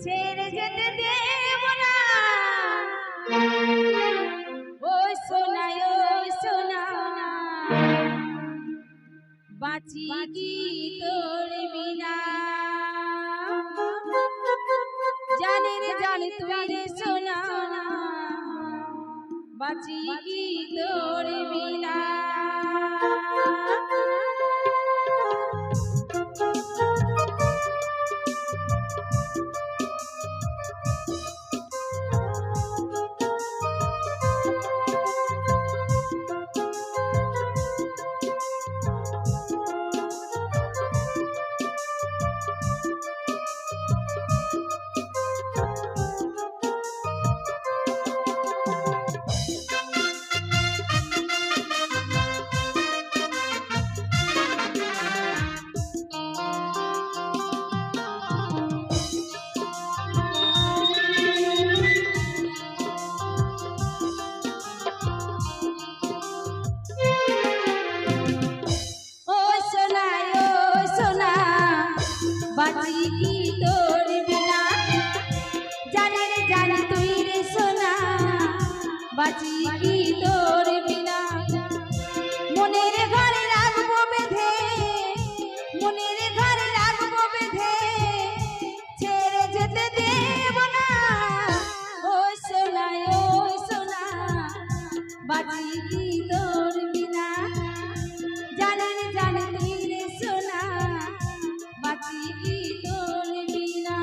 ছেড়ে যেতে দেব না। ওই সোনা বাঁচি কি তোর বিনা। জানি রে জানি তুই রে সোনা বাঁচি কি তোর বিনা। বাঁচি কি তোর বিনা। জানি রে জানি তুই রে সোনা বাঁচি কি তোর বিনা। মনের ঘরে রাখবো বেঁধে, মনের ঘরে রাখবো বেঁধে, ছেড়ে যেতে দেব না। ওই সোনা বাঁচি কি তোর বিনা। জানি রে জানি তুই রে সোনা বাঁচি কি তোর বিনা।